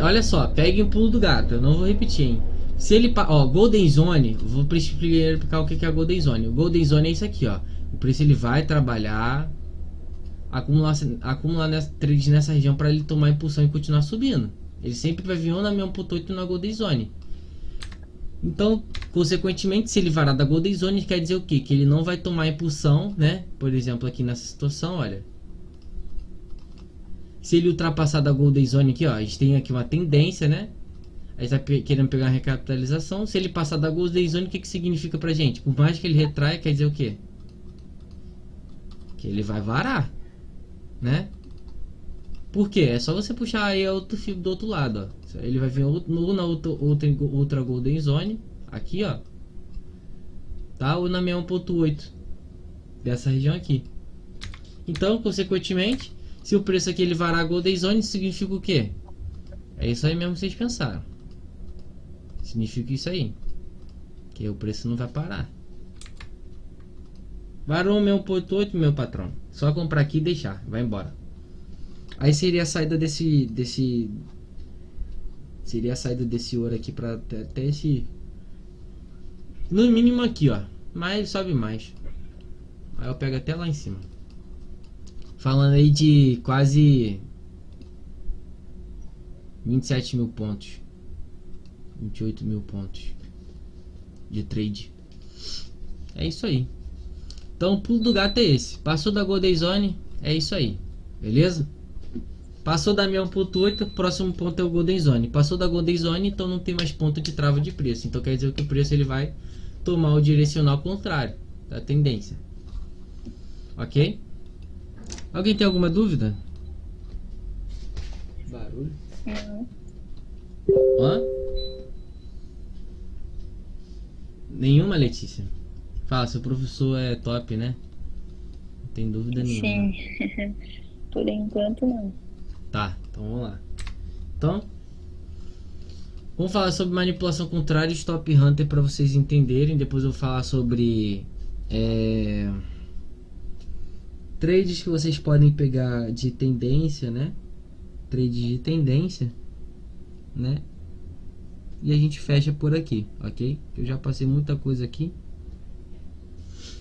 Olha só, pegue o pulo do gato, eu não vou repetir, hein. Se ele, ó, Golden Zone, vou explicar o que é a Golden Zone. O Golden Zone é isso aqui, ó. O preço ele vai trabalhar, acumular trade nessa região para ele tomar impulsão e continuar subindo. Ele sempre vai vir ou na 61.8 na Golden Zone. Então, consequentemente, se ele varar da Golden Zone, quer dizer o quê? Que ele não vai tomar impulsão, né? Por exemplo, aqui nessa situação, olha. Se ele ultrapassar da Golden Zone aqui, ó, a gente tem aqui uma tendência, né? A gente tá querendo pegar uma recapitalização. Se ele passar da Golden Zone, o que significa pra gente? Por mais que ele retraia, quer dizer o quê? Que ele vai varar, né? Por quê? É só você puxar aí outro fio do outro lado, ó. Ele vai vir ou na outra Golden Zone, aqui, ó, tá? Ou na 61.8 dessa região aqui. Então, consequentemente, se o preço aqui ele varar a Golden Zone, significa o quê? É isso aí mesmo que vocês pensaram. Significa isso aí, que o preço não vai parar. Varou 61.8, meu patrão. Só comprar aqui e deixar, vai embora. Aí seria a saída seria a saída desse ouro aqui para até esse, no mínimo aqui, ó, mas sobe mais. Aí eu pego até lá em cima. Falando aí de quase 27 mil pontos, 28 mil pontos de trade. É isso aí. Então o pulo do gato é esse. Passou da Golden Zone, é isso aí, beleza? Passou da 61.8, próximo ponto é o Golden Zone. Passou da Golden Zone, então não tem mais ponto de trava de preço. Então quer dizer que o preço ele vai tomar o direcional contrário da tendência. Ok? Alguém tem alguma dúvida? Barulho? Hã? Nenhuma, Letícia? Fala, seu professor é top, né? Não tem dúvida nenhuma. Sim. Por enquanto não. Tá, então vamos lá. Então, Vamos falar sobre manipulação contrária e stop hunter para vocês entenderem. Depois eu vou falar sobre trades que vocês podem pegar de tendência, né? Trades de tendência, né? E a gente fecha por aqui, ok? Eu já passei muita coisa aqui,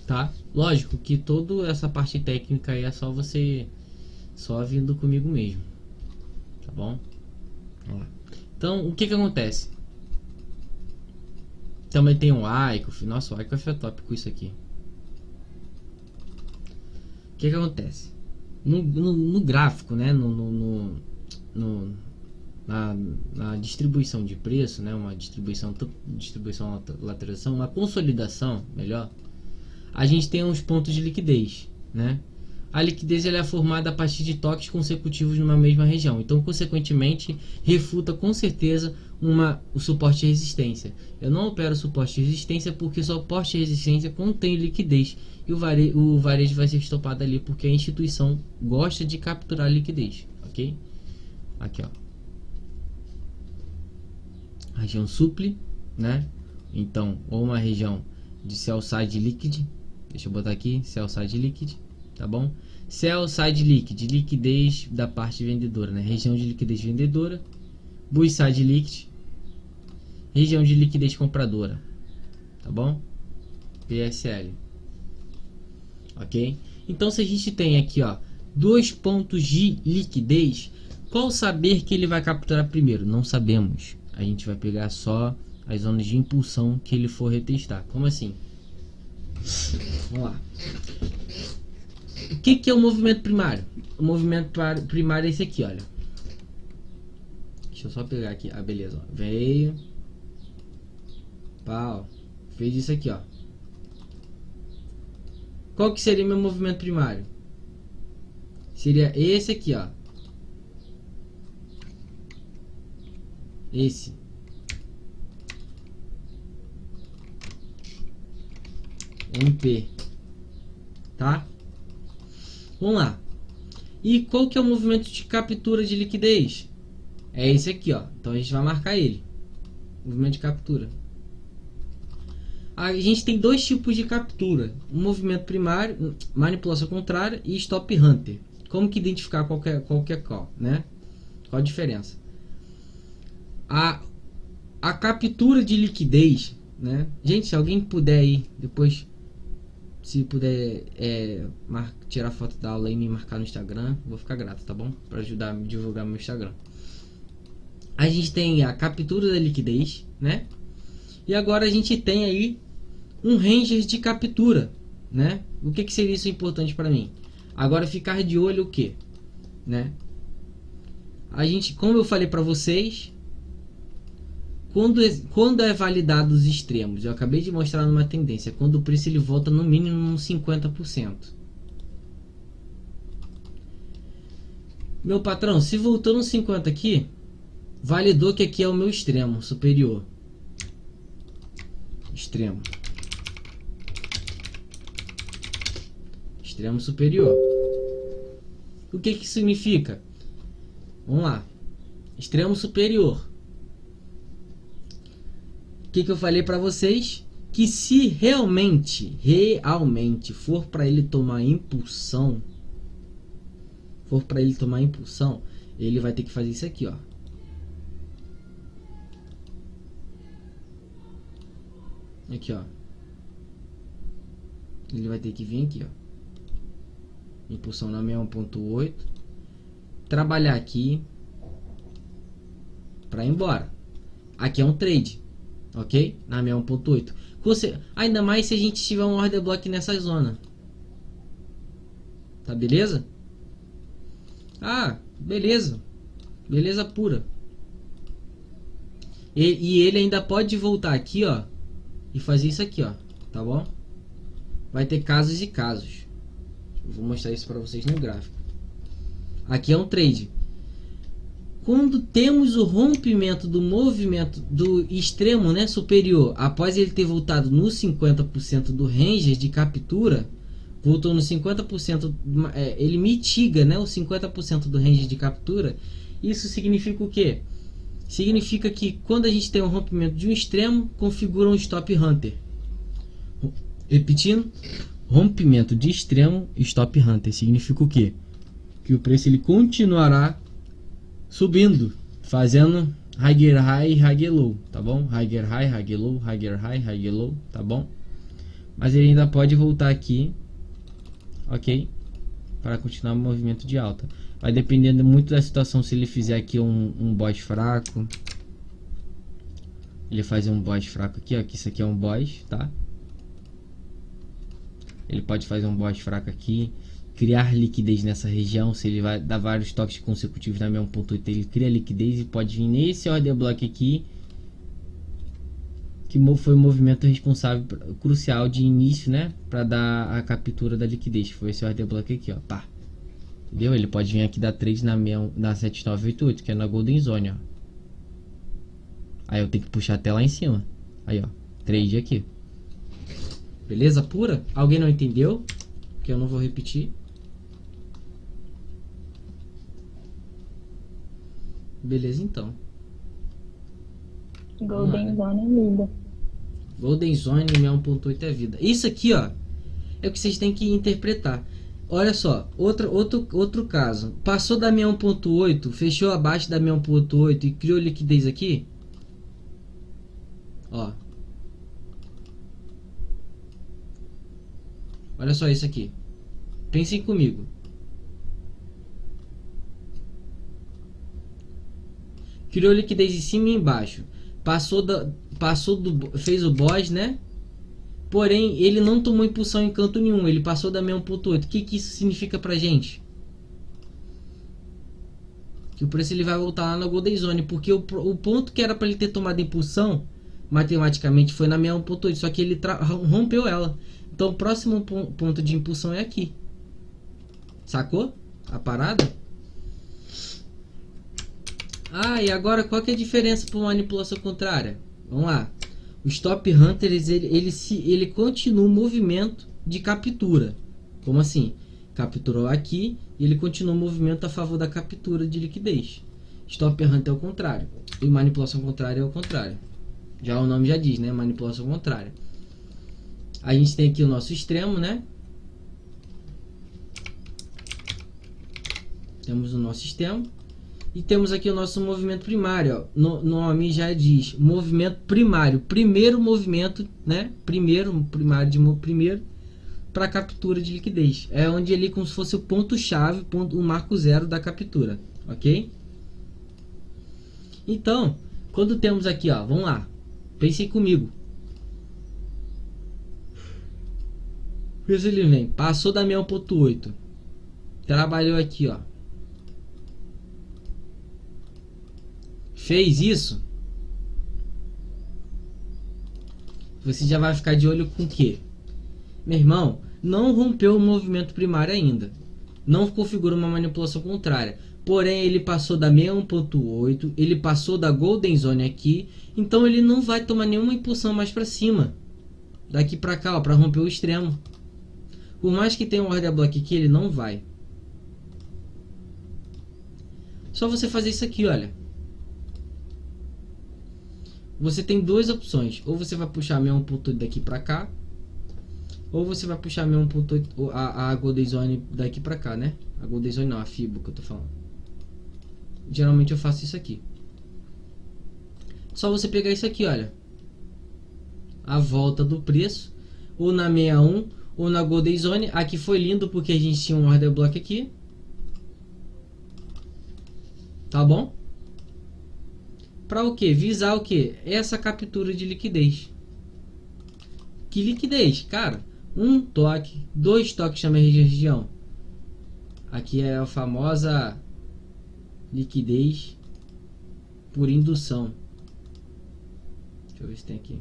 tá? Lógico que toda essa parte técnica aí é só você vindo comigo mesmo, tá bom? Vamos lá. Então, o que acontece? Também tem um Wyckoff. Nossa, o Wyckoff é top com isso aqui. O que acontece? No gráfico, né? Na distribuição de preço, né? Uma distribuição lateralização, uma consolidação, melhor. A gente tem uns pontos de liquidez, né? A liquidez ela é formada a partir de toques consecutivos numa mesma região. Então, consequentemente, refuta com certeza o suporte e resistência. Eu não opero suporte e resistência porque suporte e resistência contém liquidez. E o varejo vai ser estopado ali porque a instituição gosta de capturar liquidez. Ok? Aqui, ó. Região supple, né? Então, ou uma região de sell side liquid. Deixa eu botar aqui, sell side liquid. Tá bom? Sell side liquid, liquidez da parte vendedora, né? Região de liquidez vendedora. Buy side liquid, região de liquidez compradora, tá bom? PSL, ok? Então, se a gente tem aqui, ó, 2 pontos de liquidez, qual saber que ele vai capturar primeiro? Não sabemos. A gente vai pegar só as zonas de impulsão que ele for retestar. Como assim? Vamos lá. O que é o movimento primário? O movimento primário é esse aqui, olha. Deixa eu só pegar aqui. Ah, beleza. Ó. Veio. Pau. Fez isso aqui, ó. Qual que seria meu movimento primário? Seria esse aqui, ó. Esse. MP. Tá? Vamos lá. E qual que é o movimento de captura de liquidez? É esse aqui, ó. Então a gente vai marcar ele. Movimento de captura. A gente tem 2 tipos de captura. Um movimento primário, manipulação contrária e stop hunter. Como que identificar qual, né? Qual a diferença? A captura de liquidez, né? Gente, se alguém puder aí depois, se puder tirar foto da aula e me marcar no Instagram, vou ficar grato, tá bom? Para ajudar a me divulgar meu Instagram. A gente tem a captura da liquidez, né? E agora a gente tem aí um ranger de captura, né? O que seria isso importante para mim? Agora ficar de olho o que, né? A gente, como eu falei para vocês, quando é validado os extremos, eu acabei de mostrar numa tendência, quando o preço ele volta no mínimo uns 50%. Meu patrão, se voltou no 50 aqui, validou que aqui é o meu extremo superior. Extremo superior. O que significa? Vamos lá. Extremo superior. O que eu falei para vocês? Que se realmente for para ele tomar impulsão, ele vai ter que fazer isso aqui, ó. Aqui, ó. Ele vai ter que vir aqui, ó. Impulsão na 61.8. Trabalhar aqui para ir embora. Aqui é um trade, ok? Na 61.8. Ainda mais se a gente tiver um order block nessa zona. Tá beleza? Ah, beleza. Beleza pura. E ele ainda pode voltar aqui, ó, e fazer isso aqui, ó, tá bom? Vai ter casos e casos. Eu vou mostrar isso para vocês no gráfico. Aqui é um trade. Quando temos o rompimento do movimento do extremo, né, superior, após ele ter voltado no 50% do range de captura, voltou no 50%, ele mitiga, né, o 50% do range de captura. Isso significa o quê? significa que quando a gente tem um rompimento de um extremo, configura um stop hunter. Repetindo, rompimento de extremo, stop hunter. Significa o quê? Que o preço ele continuará subindo, fazendo higher high, higher low, tá bom? Higher high, higher low, higher high, higher low, tá bom? Mas ele ainda pode voltar aqui, ok? Para continuar o movimento de alta. Vai dependendo muito da situação. Se ele fizer aqui um boss fraco, ele faz um boss fraco aqui, ó, que isso aqui é um boss, tá? Ele pode fazer um boss fraco aqui, criar liquidez nessa região. Se ele vai dar vários toques consecutivos na 1.8, ele cria liquidez e pode vir nesse order block aqui, que foi o movimento responsável crucial de início, né, para dar a captura da liquidez. Foi esse order block aqui, ó, pá. Entendeu? Ele pode vir aqui dar trade na 7988, que é na Golden Zone, ó. Aí eu tenho que puxar até lá em cima. Aí, ó, trade aqui. Beleza pura? Alguém não entendeu? Que eu não vou repetir. Beleza, então. Golden Zone é vida. Golden Zone 1.8 é vida. Isso aqui, ó, é o que vocês têm que interpretar. Olha só, outro caso. Passou da 1.8, fechou abaixo da 1.8 e criou liquidez aqui. Ó. Olha só isso aqui. Pensem comigo. Criou liquidez em cima e embaixo. Fez o boss, né? Porém, ele não tomou impulsão em canto nenhum. Ele passou da 1.8. O que isso significa pra gente? Que o preço ele vai voltar lá na Golden Zone. Porque o ponto que era para ele ter tomado impulsão, matematicamente, foi na 1.8. Só que ele rompeu ela. Então o próximo ponto de impulsão é aqui. Sacou? A parada? Ah, e agora qual que é a diferença para manipulação contrária? Vamos lá. O Stop Hunter ele continua o movimento de captura. Como assim? Capturou aqui e ele continua o movimento a favor da captura de liquidez. Stop Hunter é o contrário. E manipulação contrária é o contrário. Já o nome já diz, né? Manipulação contrária. A gente tem aqui o nosso extremo, né? Temos o nosso extremo. E temos aqui o nosso movimento primário. Ó. No nome já diz movimento primário. Primeiro movimento, né? Primeiro para captura de liquidez. É onde ele como se fosse o ponto-chave, o marco zero da captura. Ok? Então, quando temos aqui, ó, vamos lá. Pensem comigo. Ele vem, passou da 1.8. Trabalhou aqui, ó. Fez isso. Você já vai ficar de olho com o quê? Meu irmão, não rompeu o movimento primário ainda. Não configura uma manipulação contrária. Porém, ele passou da 1.8. Ele passou da Golden Zone aqui. Então, ele não vai tomar nenhuma impulsão mais para cima. Daqui para cá, ó, para romper o extremo. Por mais que tenha um order block aqui, ele não vai. Só você fazer isso aqui, olha. Você tem duas opções. Ou você vai puxar a 1.8 daqui pra cá. Ou você vai puxar a 1.8, a Golden Zone daqui pra cá, né? A Golden Zone não, a FIBO que eu tô falando. Geralmente eu faço isso aqui. Só você pegar isso aqui, olha. A volta do preço. Ou na 61, ou na Golden Zone. Aqui foi lindo porque a gente tinha um order block aqui. Tá bom? Para o que? Visar o que? Essa captura de liquidez. Que liquidez? Cara, um toque, dois toques na minha região. Aqui é a famosa liquidez por indução. Deixa eu ver se tem aqui.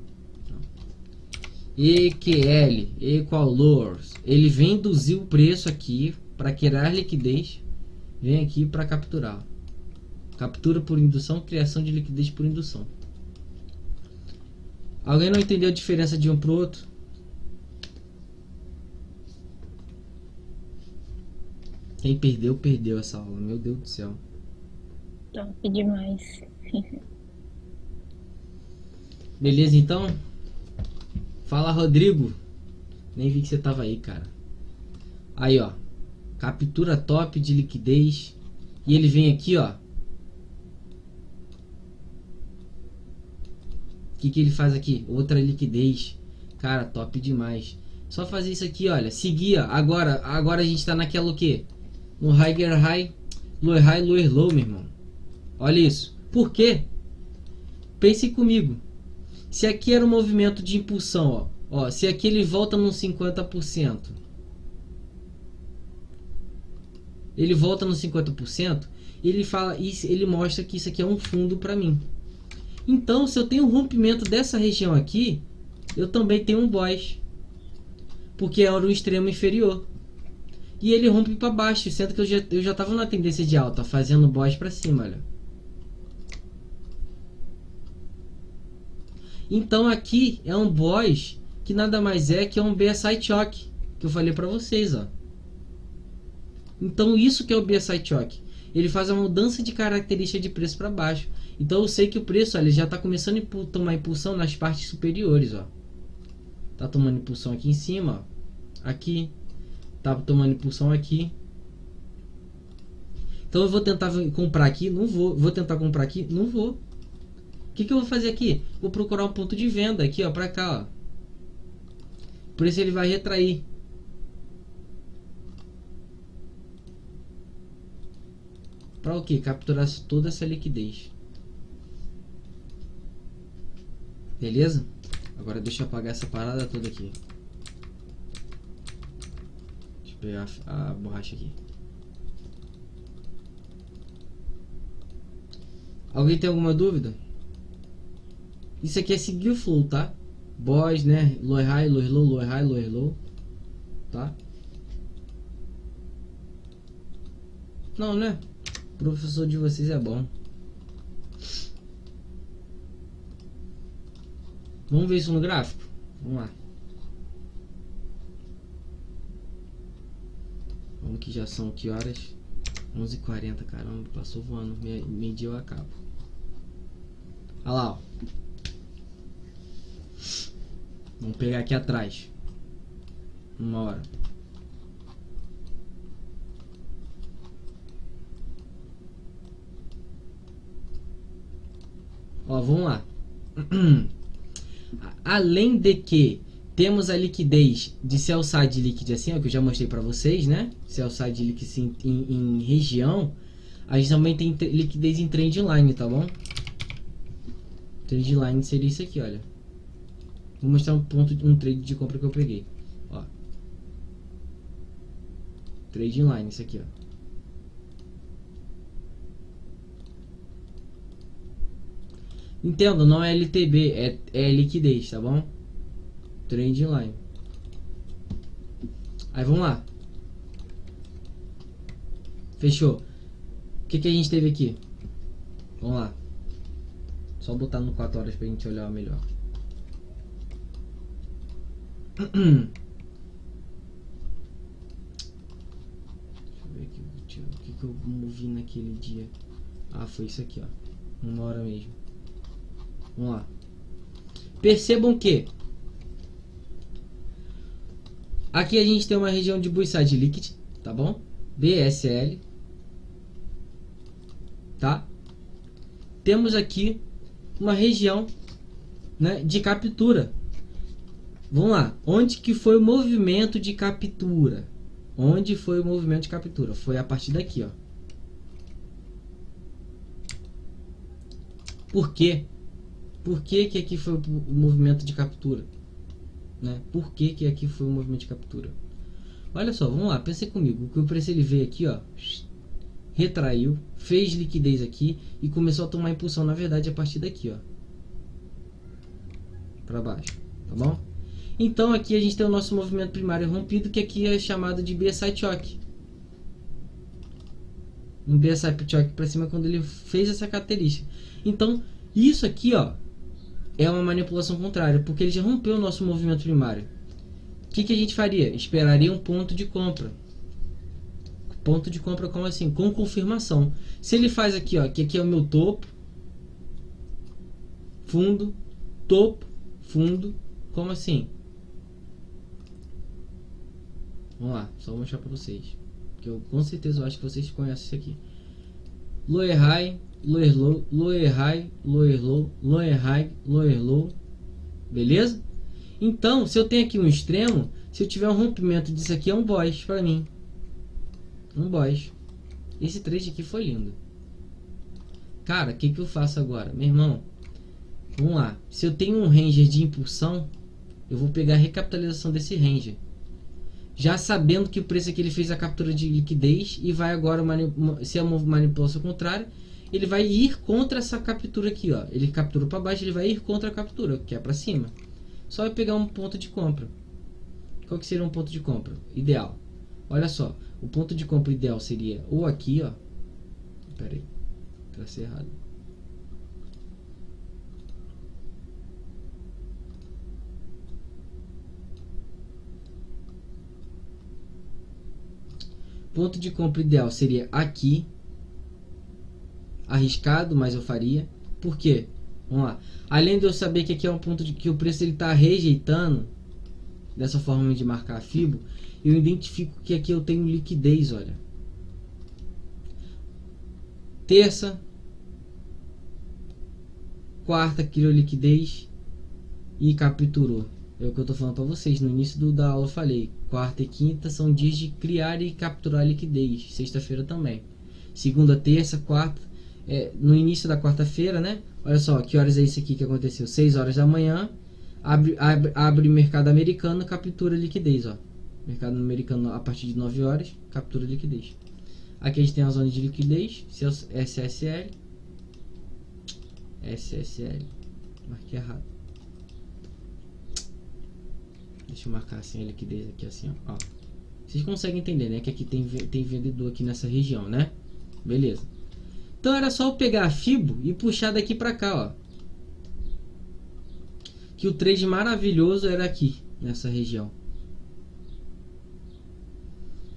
EQL, Equal Lowers. Ele vem induzir o preço aqui para criar liquidez. Vem aqui para capturar. Captura por indução, criação de liquidez por indução. Alguém não entendeu a diferença de um para o outro? Quem perdeu, perdeu essa aula. Meu Deus do céu. Top demais. Beleza, então? Fala, Rodrigo. Nem vi que você tava aí, cara. Aí, ó. Captura top de liquidez. E ele vem aqui, ó. O que ele faz aqui? Outra liquidez. Cara, top demais. Só fazer isso aqui, olha. Seguir, ó. Agora a gente tá naquela o quê? No higher high, lower low, meu irmão. Olha isso. Por quê? Pense comigo. Se aqui era um movimento de impulsão, ó. Se aqui ele volta no 50%. Ele volta no 50%. Ele fala, ele mostra que isso aqui é um fundo para mim. Então, se eu tenho um rompimento dessa região aqui, eu também tenho um boss, porque era o extremo inferior. E ele rompe para baixo, sendo que eu já estava na tendência de alta, fazendo boss para cima, olha. Então aqui é um boss que nada mais é que um BSI Choke, que eu falei para vocês, ó. Então isso que é o BSI Choke. Ele faz a mudança de característica de preço para baixo. Então eu sei que o preço, olha, ele já está começando a tomar impulsão nas partes superiores, ó. Tá tomando impulsão aqui em cima, ó. Aqui. Tá tomando impulsão aqui. Então eu vou tentar comprar aqui, não vou. Vou tentar comprar aqui, não vou. O que eu vou fazer aqui? Vou procurar um ponto de venda aqui, ó, para cá, ó. Por isso ele vai retrair. Para o que? Capturar toda essa liquidez. Beleza? Agora deixa eu apagar essa parada toda aqui. Deixa eu pegar a borracha aqui. Alguém tem alguma dúvida? Isso aqui é seguir o flow, tá? Boss, né? Lower high, lower low, lower high, lower low. Tá? Não, né? O professor de vocês é bom. Vamos ver isso no gráfico? Vamos lá. Vamos que já são que horas? 11h40, caramba, passou voando. Meio-dia eu acabo. Olha lá, ó. Vamos pegar aqui atrás. 1 hora. Ó, vamos lá. Além de que temos a liquidez de sell side liquid assim, ó, que eu já mostrei para vocês, né? Sell side liquid em região. A gente também tem liquidez em trend line, tá bom? Trade line seria isso aqui, olha. Vou mostrar um trade de compra que eu peguei. Ó. Trade line, isso aqui, ó. Entendo, não é LTB, é liquidez, tá bom? Trade line. Aí vamos lá. Fechou. O que a gente teve aqui? Vamos lá. Só botar no 4 horas pra gente olhar melhor. Deixa eu ver aqui. O que eu movi naquele dia? Ah, foi isso aqui, ó. 1 hora mesmo. Vamos lá. Percebam que aqui a gente tem uma região de buy-side liquid, tá bom? BSL, tá? Temos aqui uma região, né, de captura. Vamos lá. Onde que foi o movimento de captura? Onde foi o movimento de captura? Foi a partir daqui, ó. Por quê? Por que que aqui foi o movimento de captura? Né? Por que que aqui foi o movimento de captura? Olha só, vamos lá, pense comigo. O preço ele veio aqui, ó, retraiu, fez liquidez aqui e começou a tomar impulsão, na verdade, a partir daqui, ó, para baixo, tá bom? Então aqui a gente tem o nosso movimento primário rompido, que aqui é chamado de BSI Choke. Um BSI Choke para cima quando ele fez essa característica. Então isso aqui, ó, é uma manipulação contrária, porque ele já rompeu o nosso movimento primário. O que a gente faria? Esperaria um ponto de compra. Ponto de compra como assim? Com confirmação. Se ele faz aqui, ó, que aqui é o meu topo, fundo, topo, fundo, como assim? Vamos lá, só vou mostrar pra vocês, que eu com certeza acho que vocês conhecem isso aqui. Lower high, lower low, lower high, lower low, lower high, lower low, beleza? Então, se eu tenho aqui um extremo, se eu tiver um rompimento disso aqui, é um boss pra mim. Um boss. Esse trade aqui foi lindo. Cara, o que eu faço agora? Meu irmão, vamos lá. Se eu tenho um ranger de impulsão, eu vou pegar a recapitalização desse ranger, já sabendo que o preço aqui ele fez a captura de liquidez e vai agora, se é uma manipulação contrária, ele vai ir contra essa captura aqui, ó. Ele capturou para baixo, ele vai ir contra a captura, que é para cima. Só eu pegar um ponto de compra. Qual que seria um ponto de compra ideal? Olha só, o ponto de compra ideal seria ou aqui, ó. Pera aí, tracei errado. Ponto de compra ideal seria aqui. Arriscado, mas eu faria. Por quê? Vamos lá. Além de eu saber que aqui é um ponto de que o preço ele está rejeitando, dessa forma de marcar a FIBO, eu identifico que aqui eu tenho liquidez, olha. Terça, quarta criou liquidez e capturou. É o que eu tô falando para vocês. No início da aula eu falei, quarta e quinta são dias de criar e capturar liquidez. Sexta-feira também. Segunda, terça, quarta. No início da quarta-feira, né? Olha só, que horas é isso aqui que aconteceu? 6 horas da manhã. Abre mercado americano, captura liquidez, ó. Mercado americano a partir de 9 horas, captura liquidez. Aqui a gente tem a zona de liquidez, SSL. SSL. Marquei errado. Deixa eu marcar assim a liquidez aqui assim, ó. Vocês conseguem entender, né? Que aqui tem vendedor aqui nessa região, né? Beleza. Então era só eu pegar a FIBO e puxar daqui pra cá, ó. Que o trade maravilhoso era aqui, nessa região.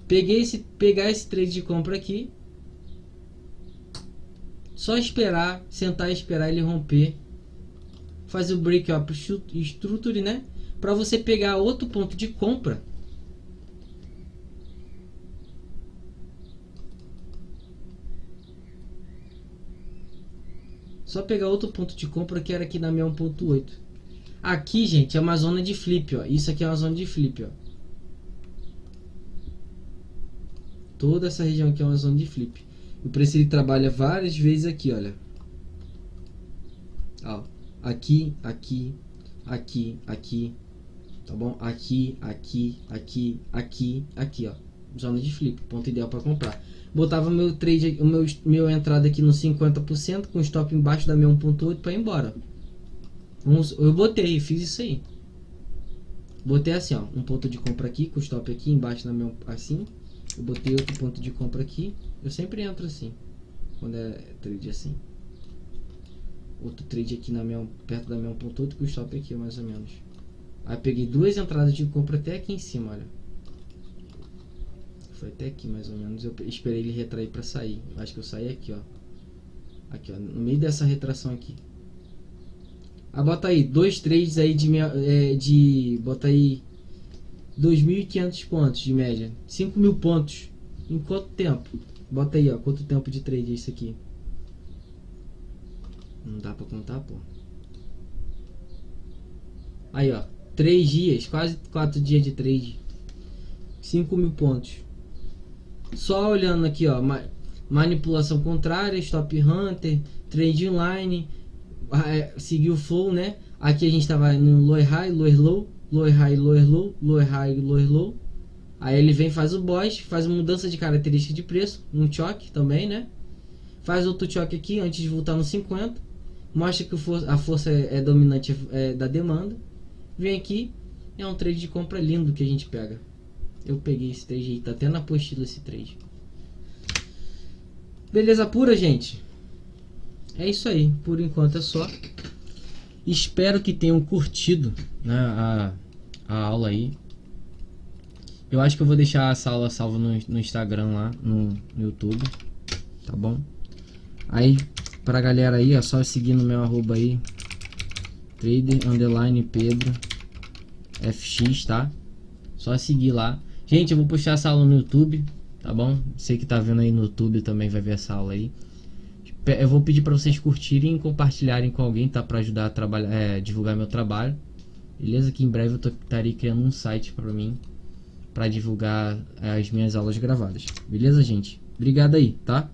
Pegar esse trade de compra aqui. Só esperar, sentar e esperar ele romper. Fazer o break up structure, né? Para você pegar outro ponto de compra. Só pegar outro ponto de compra que era aqui na minha 1.8. Aqui, gente, é uma zona de flip, ó. Isso aqui é uma zona de flip, ó. Toda essa região aqui é uma zona de flip. O preço ele trabalha várias vezes aqui, olha. Ó, aqui, aqui, aqui, aqui. Tá bom? Aqui, aqui, aqui, aqui, aqui, ó. Zona de flip, ponto ideal para comprar. Botava meu trade, meu entrada aqui no 50% com stop embaixo da minha 1.8 para ir embora. Eu botei, fiz isso aí. Botei assim, ó, um ponto de compra aqui com stop aqui embaixo da minha assim. Eu botei outro ponto de compra aqui. Eu sempre entro assim, quando é trade assim. Outro trade aqui perto da minha 1.8 com stop aqui, mais ou menos. Aí peguei duas entradas de compra até aqui em cima, olha. Foi até aqui mais ou menos. Eu esperei ele retrair para sair. Eu acho que eu saí aqui, ó. Aqui, ó, no meio dessa retração aqui. Ah, bota aí, dois trades aí bota aí 2.500 pontos de média. 5.000 pontos. Em quanto tempo? Bota aí, ó, quanto tempo de trade é isso aqui? Não dá pra contar, pô. Aí, ó, 3 dias, quase 4 dias de trade. 5.000 pontos. Só olhando aqui, ó, manipulação contrária, stop hunter, trade online, seguir o flow, né? Aqui a gente tava no lower high, lower low, lower high, lower low, lower high, lower low. Aí ele vem, faz o boss, faz uma mudança de característica de preço, um choque também, né? Faz outro choque aqui antes de voltar no 50. Mostra que a força é dominante da demanda. Vem aqui, é um trade de compra lindo que a gente pega. Eu peguei esse trade aí, tá até na apostila esse trade. Beleza pura, gente? É isso aí, por enquanto é só. Espero que tenham curtido, né, a aula aí. Eu acho que eu vou deixar essa aula salva no Instagram lá, no YouTube. Tá bom? Aí, pra galera aí, é só seguir no meu arroba aí. Trader underline Pedro FX, tá? Só seguir lá. Gente, eu vou puxar essa aula no YouTube, tá bom? Você que tá vendo aí no YouTube também vai ver essa aula aí. Eu vou pedir para vocês curtirem e compartilharem com alguém, tá? Para ajudar a trabalhar, divulgar meu trabalho. Beleza? Que em breve eu estarei criando um site para mim, para divulgar as minhas aulas gravadas. Beleza, gente? Obrigado aí, tá?